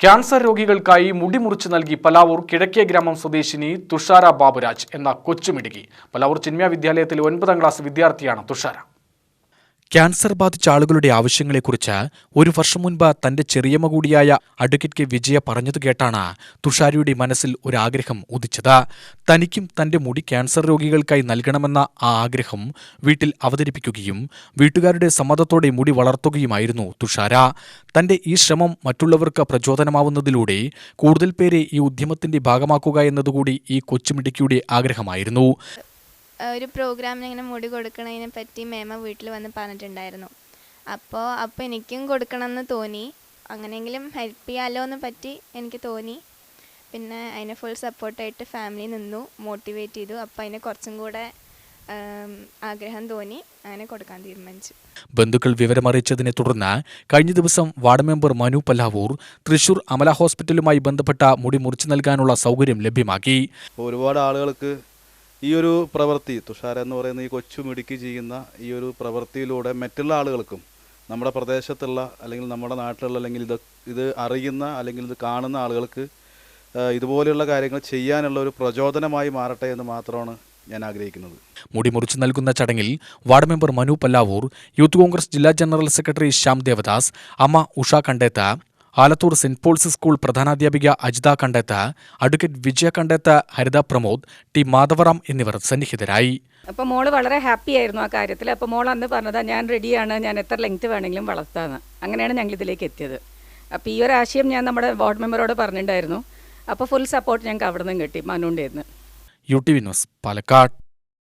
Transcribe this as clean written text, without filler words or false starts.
Cancer രോഗികൾക്കായി മുടി മുറിച്ചു നൽകി പലാവൂർ കിഴക്കേ ഗ്രാമം സ്വദേശിനി തുഷാര ബാബുരാജ് എന്ന കൊച്ചുമിടുക്കി. പലാവൂർ ചിന്മയ വിദ്യാലയത്തിലെ 9ാം ക്ലാസ് വിദ്യാർത്ഥിയാണ് തുഷാര. ക്യാൻസർ ബാധിച്ച ആളുകളുടെ ആവശ്യങ്ങളെക്കുറിച്ച് ഒരു വർഷം മുൻപ് തന്റെ ചെറിയമ്മ കൂടിയായ അഡ്വക്കേറ്റ് കെ വിജയ പറഞ്ഞതു കേട്ടാണ് തുഷാരയുടെ മനസ്സിൽ ഒരാഗ്രഹം ഉദിച്ചത്. തനിക്കും തന്റെ മുടി ക്യാൻസർ രോഗികൾക്കായി നൽകണമെന്ന ആ ആഗ്രഹം വീട്ടിൽ അവതരിപ്പിക്കുകയും വീട്ടുകാരുടെ സമ്മതത്തോടെ മുടി വളർത്തുകയുമായിരുന്നു തുഷാര. തന്റെ ഈ ശ്രമം മറ്റുള്ളവർക്ക് പ്രചോദനമാവുന്നതിലൂടെ കൂടുതൽ പേരെ ഈ ഉദ്യമത്തിന്റെ ഭാഗമാക്കുക എന്നതുകൂടി ഈ കൊച്ചുമിടുക്കിയുടെ ആഗ്രഹമായിരുന്നു. ഒരു പ്രോഗ്രാമിന് ഇങ്ങനെ മുടി കൊടുക്കണതിനെ പറ്റി മേമ വീട്ടിൽ വന്ന് പറഞ്ഞിട്ടുണ്ടായിരുന്നു. അപ്പോൾ എനിക്കും കൊടുക്കണമെന്ന് തോന്നി. അങ്ങനെയെങ്കിലും ഹെൽപ്പ് ചെയ്യാമല്ലോ എന്ന് പറ്റി എനിക്ക് തോന്നി. പിന്നെ അതിനെ ഫുൾ സപ്പോർട്ടായിട്ട് ഫാമിലി നിന്നു, മോട്ടിവേറ്റ് ചെയ്തു. അപ്പോൾ അതിനെ കുറച്ചും കൂടെ ആഗ്രഹം തോന്നി, അങ്ങനെ കൊടുക്കാൻ തീരുമാനിച്ചു. ബന്ധുക്കൾ വിവരമറിയിച്ചതിനെ തുടർന്ന് കഴിഞ്ഞ ദിവസം വാർഡ് മെമ്പർ മനു പല്ലാവൂർ തൃശൂർ അമല ഹോസ്പിറ്റലുമായി ബന്ധപ്പെട്ട മുടി മുറിച്ചു നൽകാനുള്ള സൗകര്യം ലഭ്യമാക്കി. ഒരുപാട് ആളുകൾക്ക് ഈ ഒരു പ്രവൃത്തി, തുഷാര എന്ന് പറയുന്ന ഈ കൊച്ചുമിടുക്കി ചെയ്യുന്ന ഈ ഒരു പ്രവൃത്തിയിലൂടെ മറ്റുള്ള ആളുകൾക്കും നമ്മുടെ പ്രദേശത്തുള്ള അല്ലെങ്കിൽ നമ്മുടെ നാട്ടിലുള്ള അല്ലെങ്കിൽ ഇത് അറിയുന്ന അല്ലെങ്കിൽ ഇത് കാണുന്ന ആളുകൾക്ക് ഇതുപോലെയുള്ള കാര്യങ്ങൾ ചെയ്യാനുള്ള ഒരു പ്രചോദനമായി മാറട്ടെ എന്ന് മാത്രമാണ് ഞാൻ ആഗ്രഹിക്കുന്നത്. മുടി മുറിച്ചു നൽകുന്ന ചടങ്ങിൽ ward member Manu Pallavur, youth Congress ജില്ലാ ജനറൽ സെക്രട്ടറി ശ്യാം ദേവദാസ്, അമ്മ Usha Kandeth, Alathur saint Paul's school പ്രധാനാധ്യാപിക അജിത കണ്ടേത്ത്, അഡ്വക്കേറ്റ് വിജയ കണ്ടേത്ത്, ഹരിത പ്രമോദ്, ടി മാധവറാം എന്നിവർ സന്നിഹിതരായി. അപ്പോൾ മോള് വളരെ ഹാപ്പി ആയിരുന്നു ആ കാര്യത്തിൽ. അപ്പോൾ മോൾ അന്ന് പറഞ്ഞതാ, ഞാൻ റെഡിയാണ്, ഞാൻ എത്ര ലെങ്ത് വേണമെങ്കിലും വളർത്താമെന്ന്. അങ്ങനെയാണ് ഞങ്ങൾ ഇതിലേക്ക് എത്തിയത്. അപ്പോൾ ഈ ഒരു ആശയം ഞാൻ നമ്മുടെ വാർഡ് മെമ്പറോട് പറഞ്ഞിട്ടുണ്ടായിരുന്നു. അപ്പോൾ ഫുൾ സപ്പോർട്ട് ഞങ്ങൾക്ക് അവിടെ നിന്നും കിട്ടി, മനുവിൻ്റെ. UTV news, Palakkad.